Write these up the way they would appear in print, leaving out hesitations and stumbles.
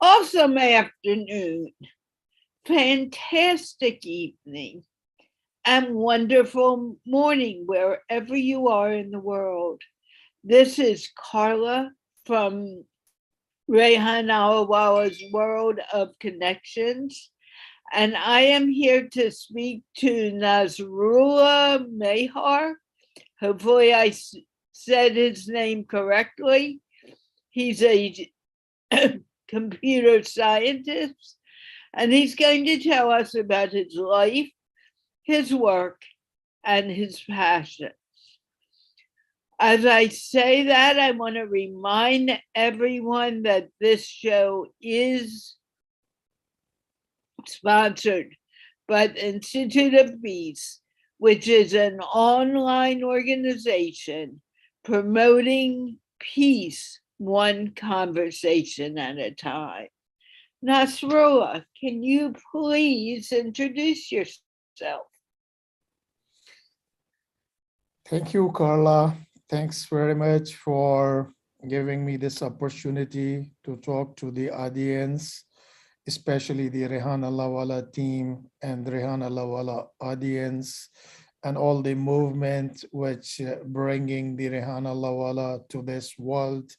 Awesome afternoon, fantastic evening, and wonderful morning wherever you are in the world. This is Carla from Rehan Allahwala's World of Connections, and I am here to speak to Nasrullah Mahar. Hopefully, said his name correctly. He's a computer scientist, and he's going to tell us about his life, his work, and his passions. As I say that, I want to remind everyone that this show is sponsored by the Institute of Peace, which is an online organization promoting peace one conversation at a time. Nasrullah, can you please introduce yourself? Thank you, Carla. Thanks very much for giving me this opportunity to talk to the audience, especially the Rehan Allahwala team and Rehan Allahwala audience, and all the movement which bringing the Rehan Allahwala to this world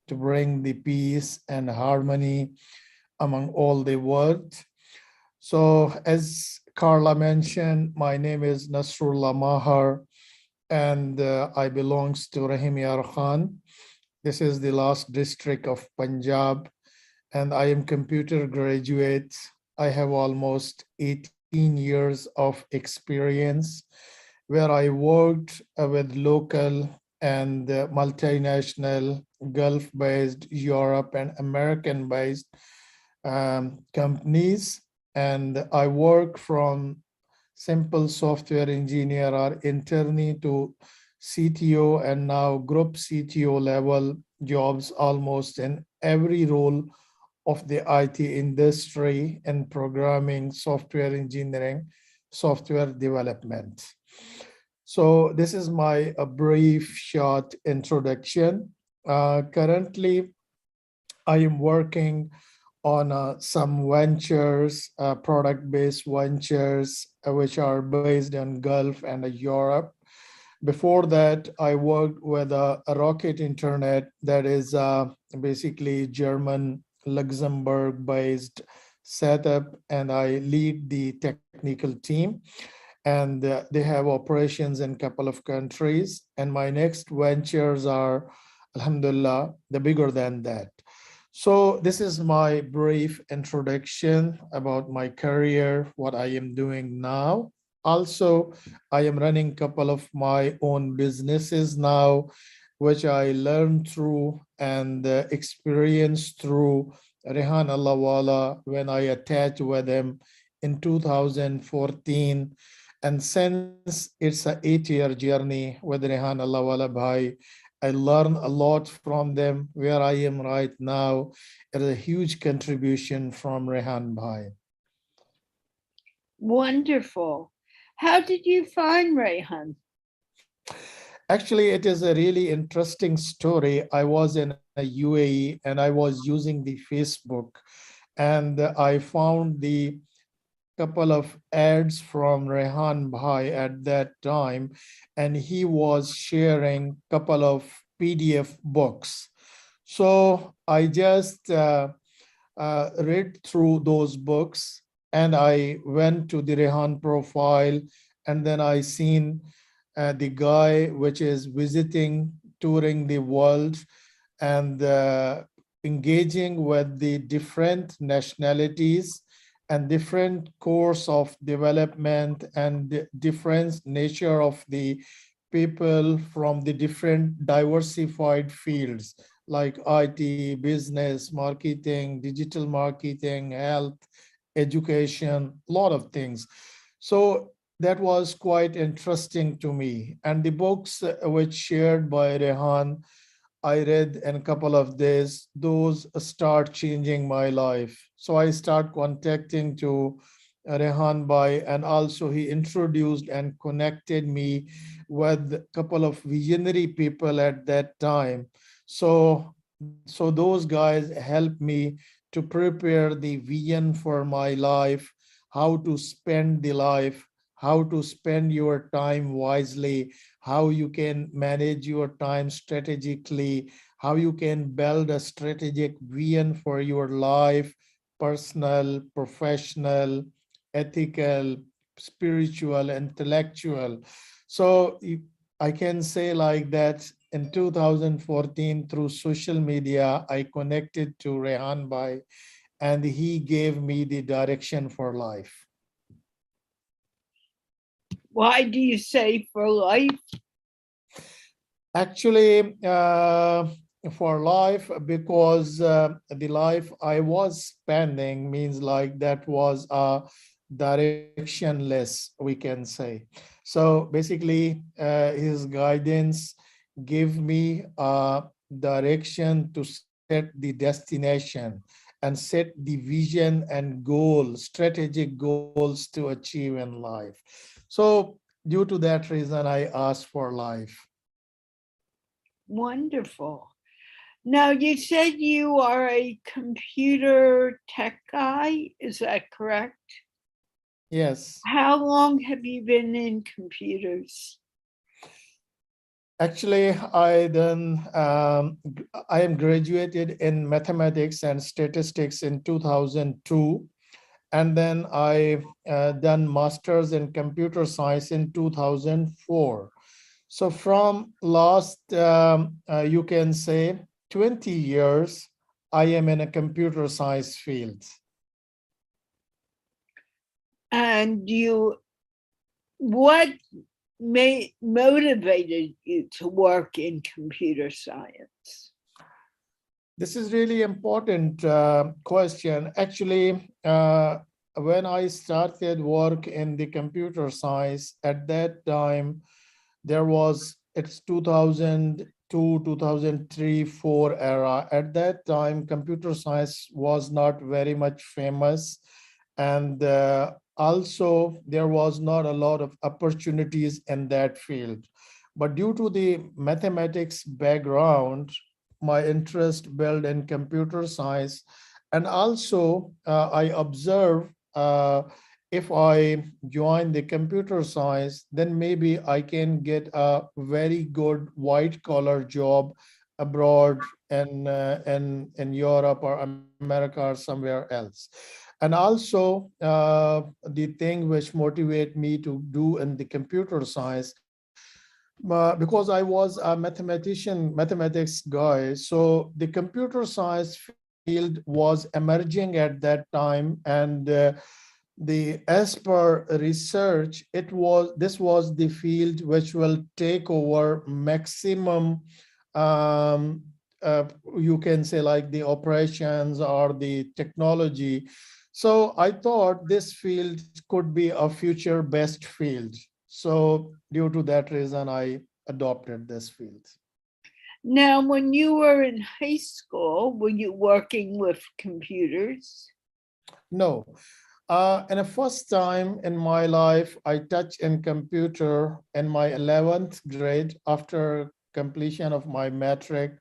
to bring the peace and harmony among all the world. So as Carla mentioned, my name is Nasrullah Mahar, and I belongs to Rahim Khan. This is the last district of Punjab, and I am computer graduate. I have almost 18 years of experience where I worked with local and multinational Gulf-based, Europe and American-based companies. And I work from simple software engineer or internee to CTO and now group CTO level jobs almost in every role of the IT industry in programming, software engineering, software development. So this is my brief short introduction. Currently, I am working on some ventures, product-based ventures, which are based in Gulf and Europe. Before that, I worked with a Rocket Internet that is basically German, Luxembourg-based setup, and I lead the technical team. And they have operations in a couple of countries. And my next ventures are, alhamdulillah, the bigger than that. So this is my brief introduction about my career, what I am doing now. Also, I am running a couple of my own businesses now, which I learned through and experienced through Rehan Allahwala when I attached with him in 2014. And since it's an 8-year journey with Rehan Allahwala Bhai, I learned a lot from them. Where I am right now, it is a huge contribution from Rehan Bhai. Wonderful. How did you find Rehan? Actually, it is a really interesting story. I was in a UAE and I was using the Facebook, and I found the couple of ads from Rehan Bhai at that time, and he was sharing couple of PDF books. So I just read through those books, and I went to the Rehan profile, and then I seen the guy which is visiting, touring the world, and engaging with the different nationalities and different course of development and different nature of the people from the different diversified fields like IT, business, marketing, digital marketing, health, education, a lot of things. So that was quite interesting to me. And the books which shared by Rehan, I read in a couple of days, those start changing my life. So I start contacting to Rehan Bhai, and also he introduced and connected me with a couple of visionary people at that time. So those guys helped me to prepare the vision for my life, how to spend the life, how to spend your time wisely, how you can manage your time strategically, how you can build a strategic vision for your life, personal, professional, ethical, spiritual, intellectual. So I can say like that in 2014 through social media, I connected to Rehan Bhai and he gave me the direction for life. Why do you say for life? Actually, for life, because the life I was spending means like that was directionless, we can say. So basically, his guidance gave me a direction to set the destination and set the vision and goal, strategic goals to achieve in life. So due to that reason, I asked for life. Wonderful. Now, you said you are a computer tech guy. Is that correct? Yes. How long have you been in computers? Actually, I am graduated in mathematics and statistics in 2002, and then I done masters in computer science in 2004. So from last, you can say 20 years, I am in a computer science field. And what motivated you to work in computer science? This is really important question. Actually, when I started work in the computer science, at that time, it's 2002, 2003, 4 era. At that time, computer science was not very much famous. And also, there was not a lot of opportunities in that field. But due to the mathematics background, my interest built in computer science. And also, I observe if I join the computer science, then maybe I can get a very good white collar job abroad in Europe or America or somewhere else. And also, the thing which motivate me to do in the computer science, because I was a mathematics guy, so the computer science field was emerging at that time, and as per research, this was the field which will take over maximum, um, you can say like the operations or the technology. So I thought this field could be a future best field. So due to that reason, I adopted this field. Now, when you were in high school, were you working with computers? No. In the first time in my life, I touched in computer in my 11th grade after completion of my metric.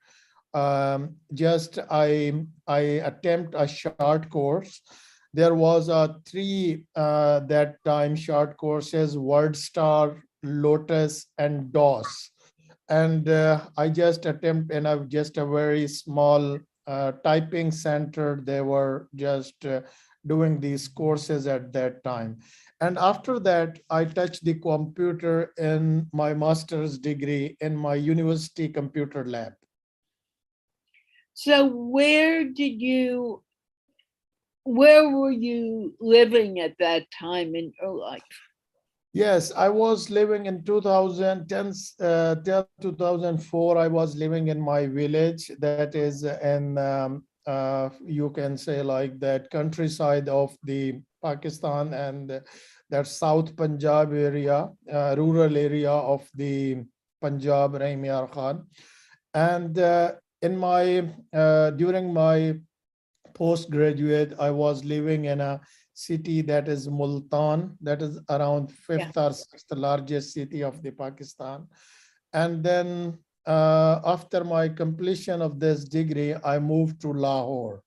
Just I attempt a short course. There was a three that time short courses: WordStar, Lotus, and DOS. And I just attempt in just a very small typing center. They were just doing these courses at that time. And after that, I touched the computer in my master's degree in my university computer lab. So, where were you living at that time in your life? Yes, I was living in 2010 till 2004. I was living in my village that is in, you can say like that countryside of the Pakistan, and that South Punjab area, rural area of the Punjab, Rahim Yar Khan. And during my postgraduate, I was living in a city that is Multan, that is around fifth or sixth largest city of the Pakistan. And then after my completion of this degree, I moved to Lahore.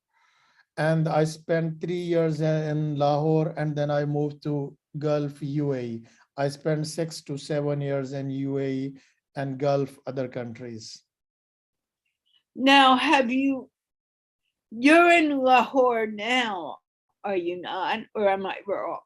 and I spent 3 years in Lahore, and then I moved to Gulf UAE. I spent 6 to 7 years in UAE and Gulf other countries. Now, you're in Lahore now, are you not? Or am I wrong?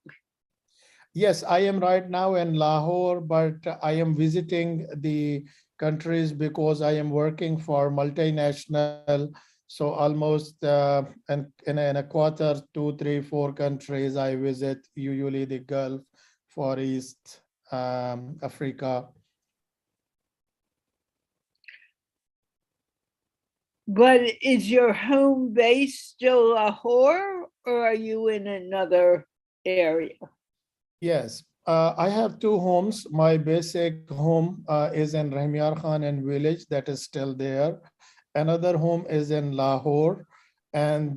Yes, I am right now in Lahore, but I am visiting the countries because I am working for multinational. So almost in a quarter, 2, 3, 4 countries I visit, usually the Gulf, Far East, Africa. But is your home base still Lahore, or are you in another area? Yes, I have two homes. My basic home is in Rahmiyar Khan and village that is still there. Another home is in Lahore, and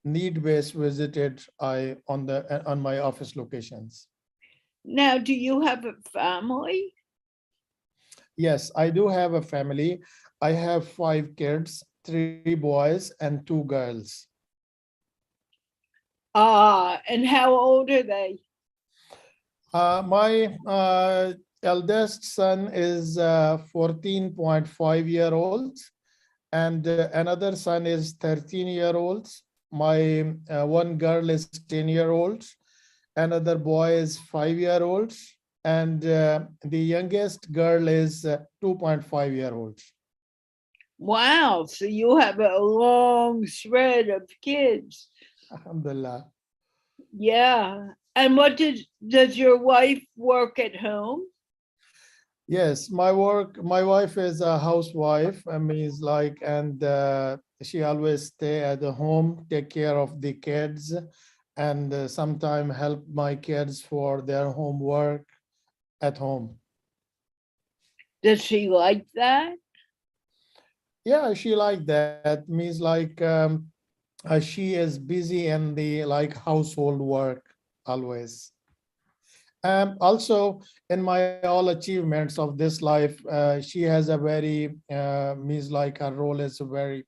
need-based visited I on my office locations. Now, do you have a family? Yes, I do have a family. I have 5 kids, 3 boys and 2 girls. And how old are they? My eldest son is 14.5-year-old, and another son is 13-year-old. My one girl is 10-year-old. Another boy is 5-year-old, and the youngest girl is 2.5-year-old. Wow, so you have a long thread of kids. Alhamdulillah. Yeah. And does your wife work at home? Yes, my wife is a housewife. I mean, it's like, and she always stay at the home, take care of the kids, and sometimes help my kids for their homework at home. Does she like that? Yeah, she like that. Means like she is busy in the like household work always. Also, in my all achievements of this life, she has a very means like her role is very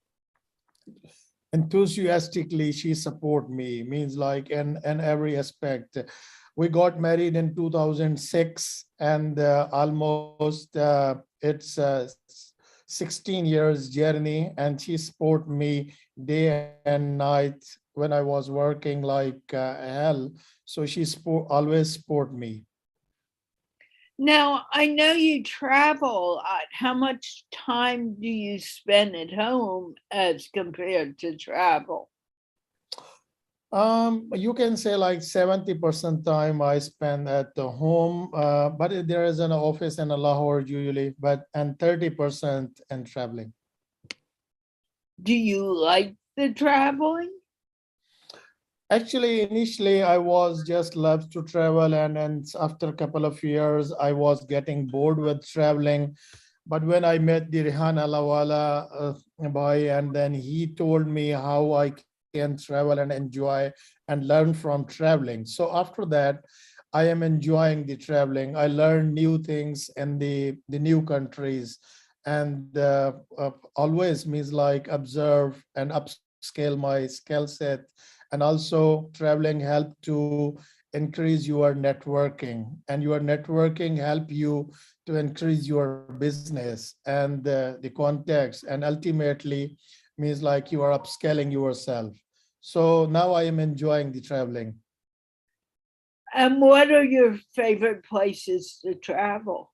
enthusiastically. She support me, means like in every aspect. We got married in 2006, and almost it's 16 years journey, and she support me day and night when I was working like hell. So she always support me. Now, I know you travel a lot. How much time do you spend at home as compared to travel? You can say like 70% time I spend at the home, but there is an office in Lahore usually, but and 30% in traveling. Do you like the traveling? Actually, initially I was just loved to travel, and after a couple of years I was getting bored with traveling. But when I met the Rehan Allahwala boy, and then he told me how I can travel and enjoy and learn from traveling. So after that, I am enjoying the traveling. I learn new things in the new countries, and always means like observe and upscale my skill set. And also traveling help to increase your networking, and your networking help you to increase your business and the context, and ultimately means like you are upscaling yourself. So now I am enjoying the traveling. And what are your favorite places to travel?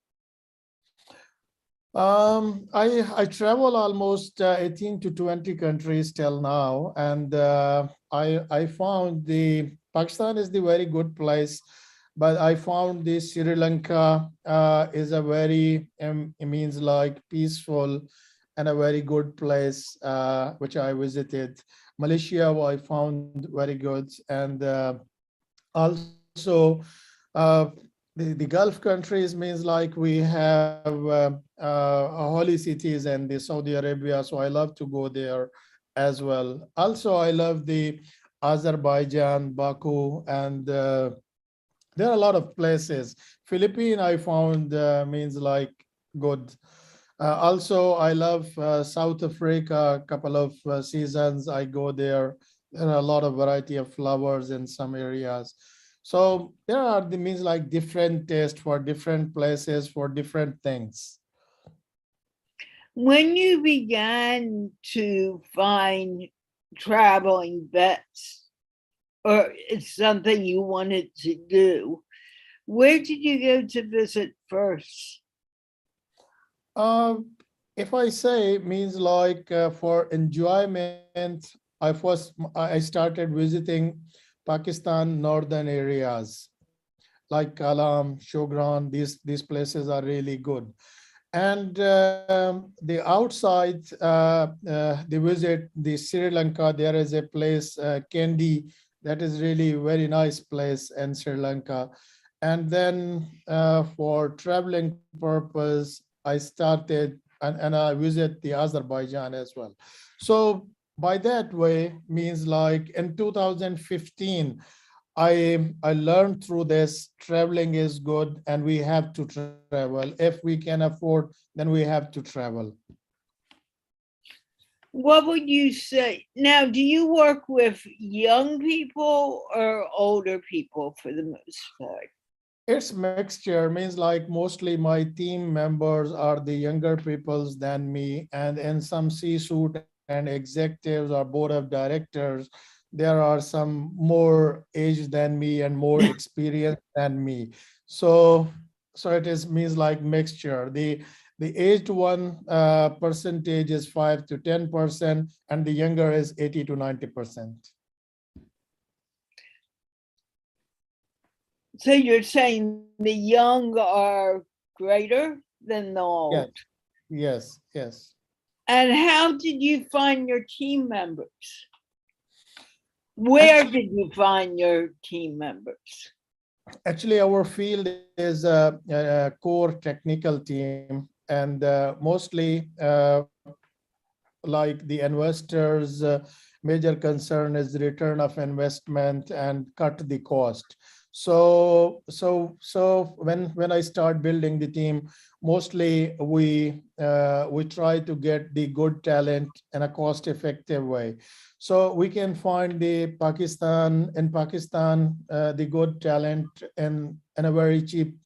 I travel almost 18 to 20 countries till now, and I found the Pakistan is the very good place, but I found the Sri Lanka is a very it means like peaceful and a very good place which I visited. Malaysia I found very good, and also uh, the Gulf countries means like we have holy cities and the Saudi Arabia, so I love to go there as well. Also, I love the Azerbaijan, Baku, and there are a lot of places. Philippine I found means like good. Also, I love South Africa. A couple of seasons I go there. There are a lot of variety of flowers in some areas. So there are the means like different taste for different places for different things. When you began to find traveling vets, or it's something you wanted to do, where did you go to visit first? Um, if I say means like for enjoyment, I started visiting Pakistan northern areas like Kalam, Shogran. These places are really good. And the outside, they visit the Sri Lanka. There is a place, Kandy, that is really very nice place in Sri Lanka. And then for traveling purpose, I started and I visit the Azerbaijan as well. So by that way means like in 2015, I learned through this traveling is good and we have to travel. If we can afford, then we have to travel. What would you say? Now, do you work with young people or older people for the most part? It's mixture means like mostly my team members are the younger peoples than me, and in some C-suite and executives or board of directors, there are some more age than me and more experience than me. So so it is means like mixture. The aged one percentage is 5 to 10%, and the younger is 80 to 90%. So you're saying the young are greater than the Yes, old. yes. And how did you find your team members? Where Actually, did you find your team members? Actually, our field is a core technical team, and mostly like the investors' major concern is the return of investment and cut the cost. So when I start building the team, mostly we try to get the good talent in a cost-effective way. So we can find Pakistan the good talent in a very cheap,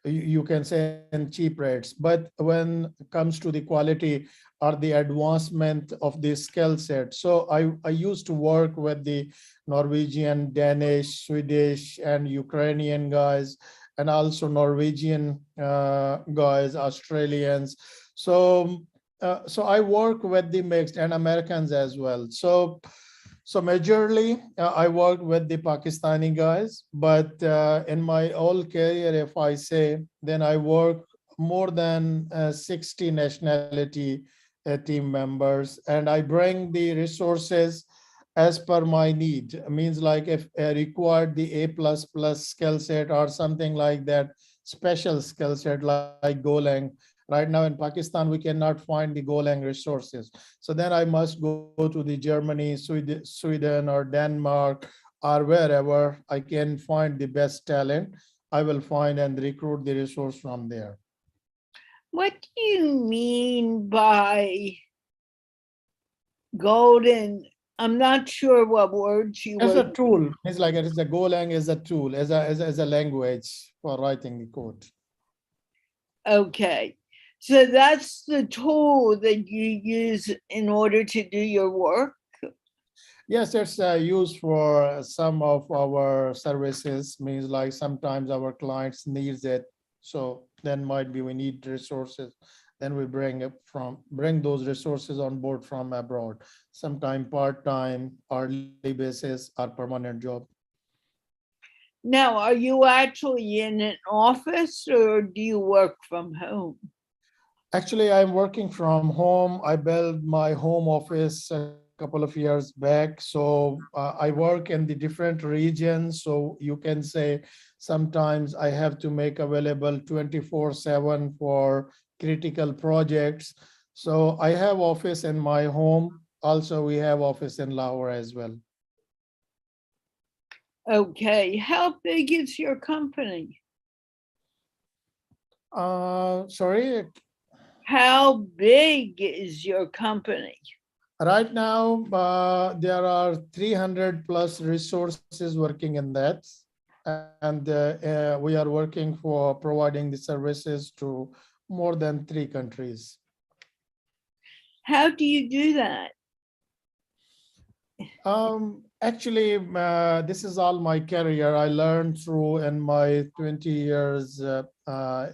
you can say in cheap rates. But when it comes to the quality or the advancement of the skill set, so I used to work with the Norwegian, Danish, Swedish, and Ukrainian guys, and also Norwegian guys, Australians. So I work with the mixed and Americans as well. So majorly, I worked with the Pakistani guys, but in my whole career, if I say, then I work more than 60 nationality team members, and I bring the resources as per my need. Means like if I required the A plus plus skill set or something like that, special skill set like Golang. Right now in Pakistan, we cannot find the Golang resources. So then I must go to the Germany, Sweden or Denmark or wherever I can find the best talent. I will find and recruit the resource from there. What do you mean by golden? I'm not sure what words you As were. a tool, it's like it is a Golang is a tool, as a language for writing the code. Okay. So that's the tool that you use in order to do your work. Yes, it's used for some of our services, means like sometimes our clients needs it. So then might be we need resources. Then we bring those resources on board from abroad, sometime part-time, hourly basis, or permanent job. Now, are you actually in an office or do you work from home? Actually, I'm working from home. I built my home office a couple of years back. So I work in the different regions. So you can say sometimes I have to make available 24/7 for critical projects. So I have office in my home. Also, we have office in Lahore as well. Okay. How big is your company? Sorry, How big is your company? Right now, there are 300 plus resources working in that. And we are working for providing the services to more than 3 countries. How do you do that? Actually, this is all my career. I learned through in my 20 years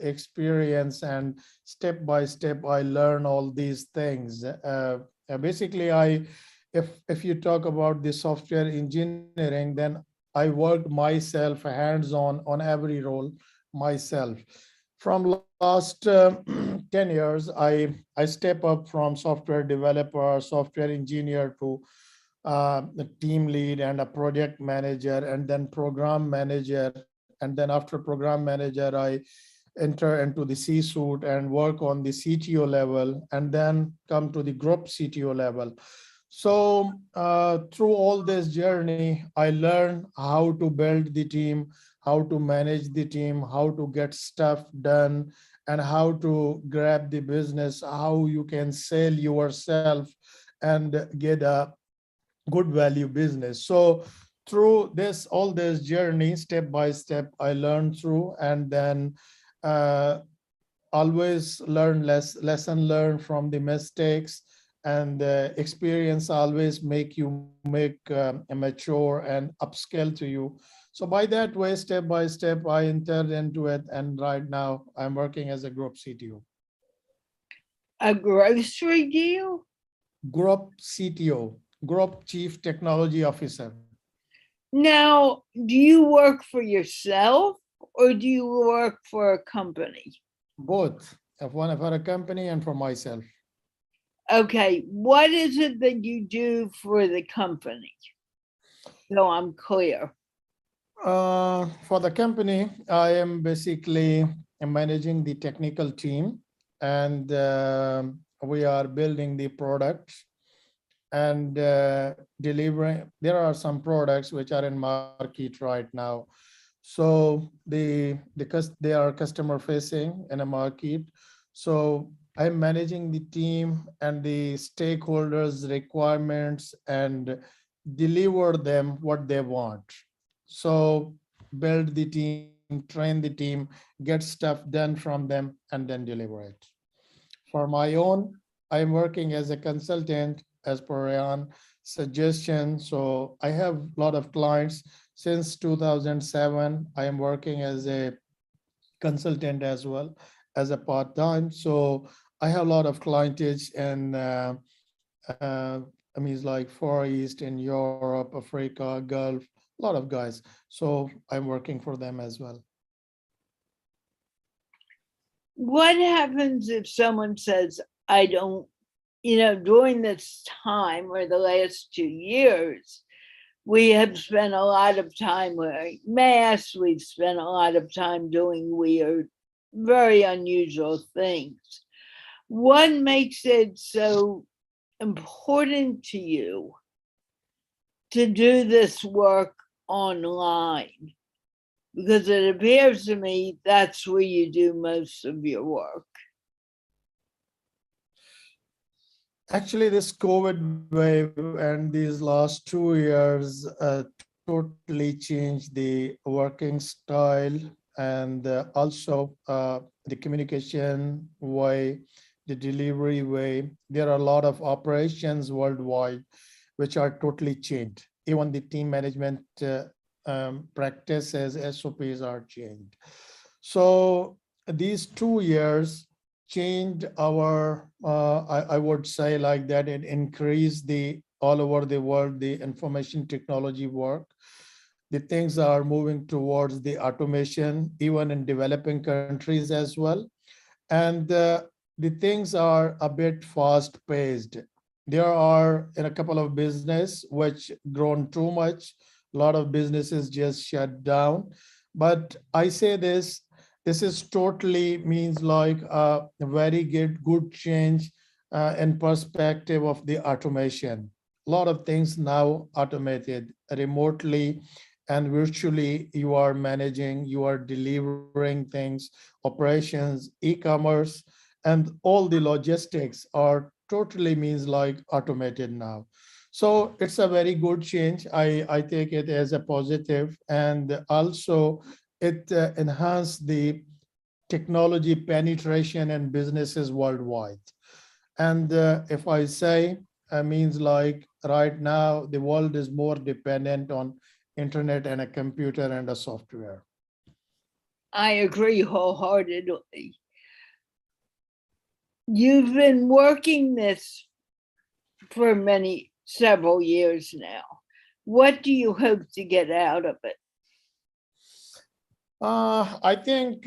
experience, and step by step, I learn all these things. Basically, if you talk about the software engineering, then I worked myself hands-on on every role myself. From last 10 years, I step up from software developer, software engineer to a team lead and a project manager, and then program manager. And then after program manager, I enter into the C-suite and work on the CTO level, and then come to the group CTO level. So through all this journey, I learned how to build the team, how to manage the team, how to get stuff done, and how to grab the business, how you can sell yourself and get a good value business. So through this, all this journey, step by step, I learned through, and then uh, always learn lesson learn from the mistakes, and experience always make you make a mature and upscale to you. So by that way, step by step, I entered into it, and right now I'm working as a group CTO. A grocery deal? Group CTO, group chief technology officer. Now, do you work for yourself or do you work for a company? Both, of one for a company and for myself. Okay, what is it that you do for the company? So I'm clear. For the company, I am basically managing the technical team, and we are building the products and delivering. There are some products which are in market right now. So they are customer facing in a market. So I'm managing the team and the stakeholders' requirements and deliver them what they want. So build the team, train the team, get stuff done from them, and then deliver it. For my own, I'm working as a consultant as per Rehan suggestion. So I have a lot of clients since 2007. I am working as a consultant as well as a part-time. So I have a lot of clientage in I mean, it's like Far East, in Europe, Africa, Gulf, a lot of guys. So I'm working for them as well. What happens if someone says, I don't, during this time or the last 2 years, we have spent a lot of time wearing masks, we've spent a lot of time doing weird, very unusual things. What makes it so important to you to do this work online? Because it appears to me that's where you do most of your work. Actually, this COVID wave and these last 2 years totally changed the working style, and also the communication way, the delivery way. There are a lot of operations worldwide which are totally changed. Even the team management practices, SOPs are changed. So these 2 years changed our, I would say like that, it increased the all over the world, the information technology work. The things are moving towards the automation, even in developing countries as well. And the things are a bit fast paced. There are in a couple of business which grown too much. A lot of businesses just shut down. But I say this is totally means like a very good change in perspective of the automation. A lot of things now automated remotely and virtually. You are managing, you are delivering things, operations, e-commerce, and all the logistics are totally means like automated now. So it's a very good change. I take it as a positive, and also it enhanced the technology penetration and businesses worldwide. And if I say, means like right now, the world is more dependent on internet and a computer and a software. I agree wholeheartedly. You've been working this for several years now. What do you hope to get out of it? I think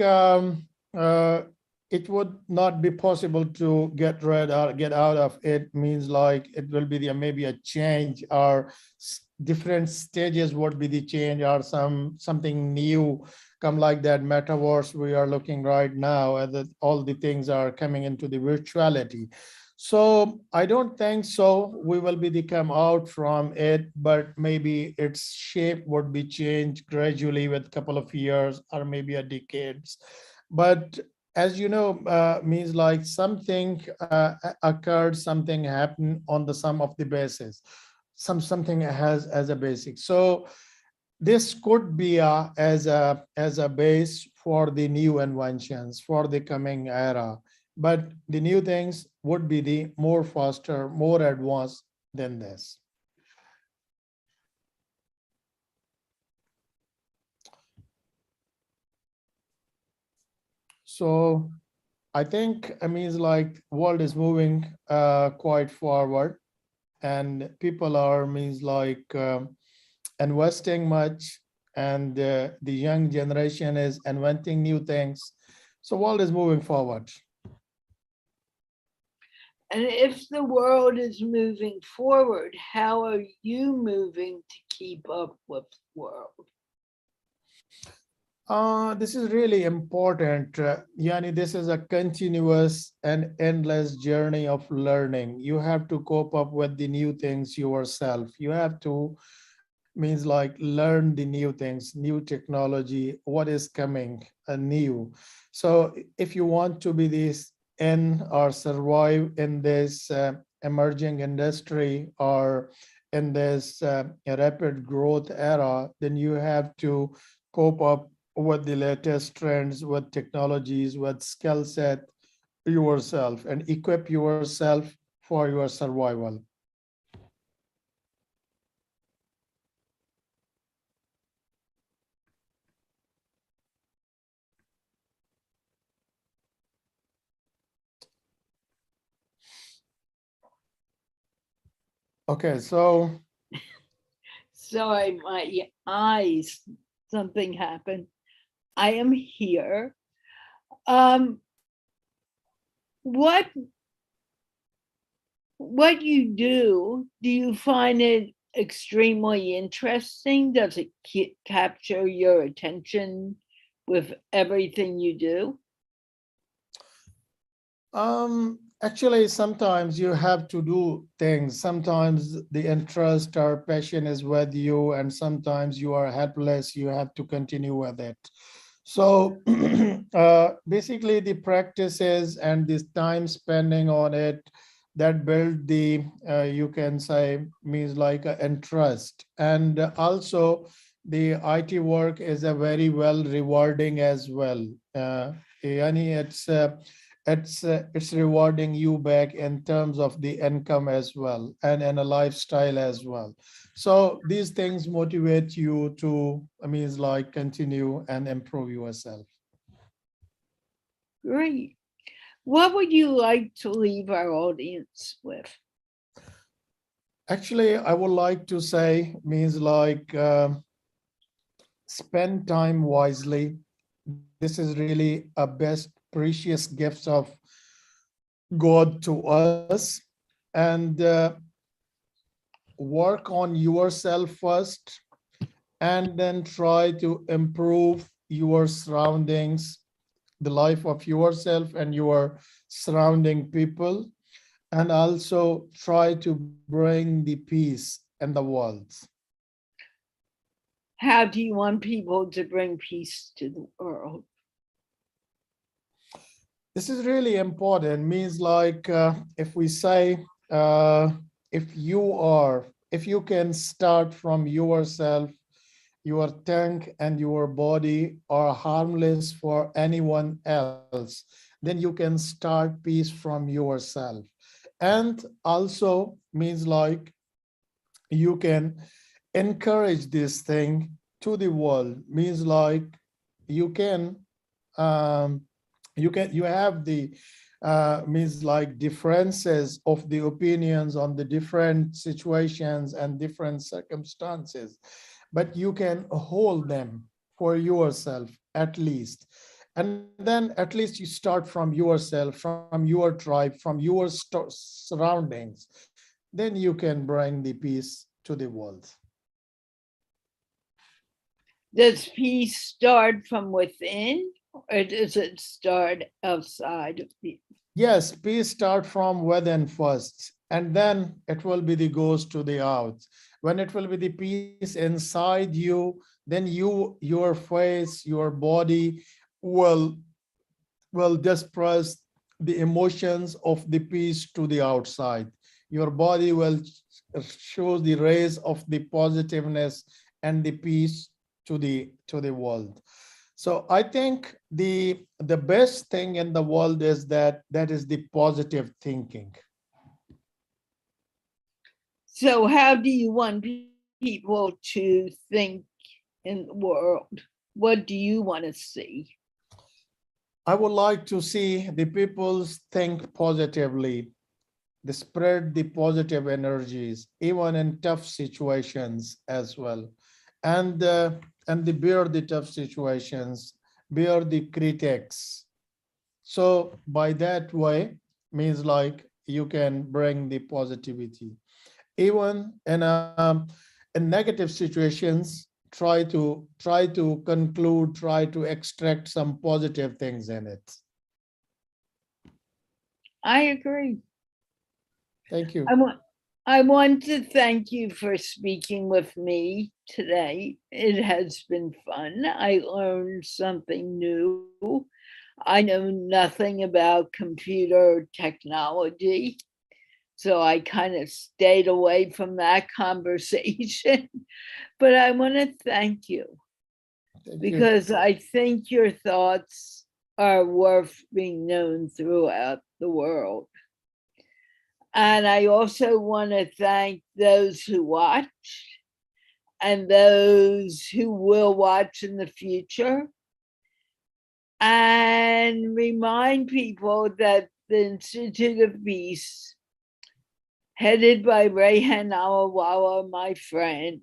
it would not be possible to get rid or get out of it. Means like it will be the, maybe a change, or different stages would be the change, or something new come, like that metaverse we are looking right now, and that all the things are coming into the virtuality. So I don't think so we will be the come out from it, but maybe its shape would be changed gradually with a couple of years or maybe a decades. But as you know, means like something occurred, something happened on the sum of the basis. Something has as a basic. So this could be as a base for the new inventions for the coming era, but the new things would be the more faster, more advanced than this. So I think I mean like world is moving quite forward, and people are means like investing much, and the young generation is inventing new things. So world is moving forward. And if the world is moving forward, how are you moving to keep up with the world? This is really important. Yani, this is a continuous and endless journey of learning. You have to cope up with the new things yourself. You have to means like learn the new things, new technology, what is coming new. So if you want to be this in or survive in this emerging industry, or in this rapid growth era, then you have to cope up with the latest trends, with technologies, with skill set yourself, and equip yourself for your survival. Okay, so Sorry, my eyes, something happened. I am here. Um, what you do you find it extremely interesting? Does it capture your attention with everything you do? Actually, sometimes you have to do things. Sometimes the interest or passion is with you, and sometimes you are helpless. You have to continue with it. So basically, the practices and this time spending on it, that build the you can say means like a interest. And also the IT work is a very well rewarding as well. Yani it's rewarding you back in terms of the income as well, and a lifestyle as well. So these things motivate you to, I mean, it's like continue and improve yourself. Great. What would you like to leave our audience with? Actually, I would like to say means like spend time wisely. This is really a best precious gifts of God to us, and work on yourself first, and then try to improve your surroundings, the life of yourself and your surrounding people, and also try to bring the peace in the world. How do you want people to bring peace to the world? This is really important. Means like if we say uh, if you can start from yourself, your tank and your body are harmless for anyone else, then you can start peace from yourself. And also means like you can encourage this thing to the world. Means like you can um, you have the means like differences of the opinions on the different situations and different circumstances, but you can hold them for yourself at least. And then at least you start from yourself, from your tribe, from your surroundings, then you can bring the peace to the world. Does peace start from within or does it start outside of you? Yes, peace start from within first, and then it will be the goes to the out. When it will be the peace inside you, then your face, your body will disperse the emotions of the peace to the outside. Your body will show the rays of the positiveness and the peace to the world. So I think the best thing in the world is that is the positive thinking. So, how do you want people to think in the world? What do you want to see? I would like to see the people think positively, they spread the positive energies, even in tough situations as well. And they bear the tough situations, bear the critics. So by that way, means like you can bring the positivity. Even in negative situations, try to conclude, try to extract some positive things in it. I agree. Thank you. I want to thank you for speaking with me today. It has been fun. I learned something new. I know nothing about computer technology, so I kind of stayed away from that conversation. But I want to thank you Thank you. because I think your thoughts are worth being known throughout the world. And I also want to thank those who watched and those who will watch in the future, and remind people that the Institute of Peace, headed by Rehan, Allahwala, my friend,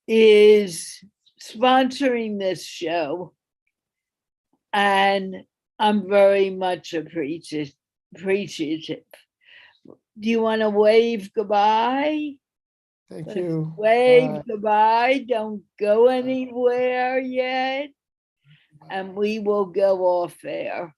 is sponsoring this show. And I'm very much appreciative. Do you want to wave goodbye? Thank Let's you. wave Bye. goodbye. Don't go anywhere yet. And we will go off air.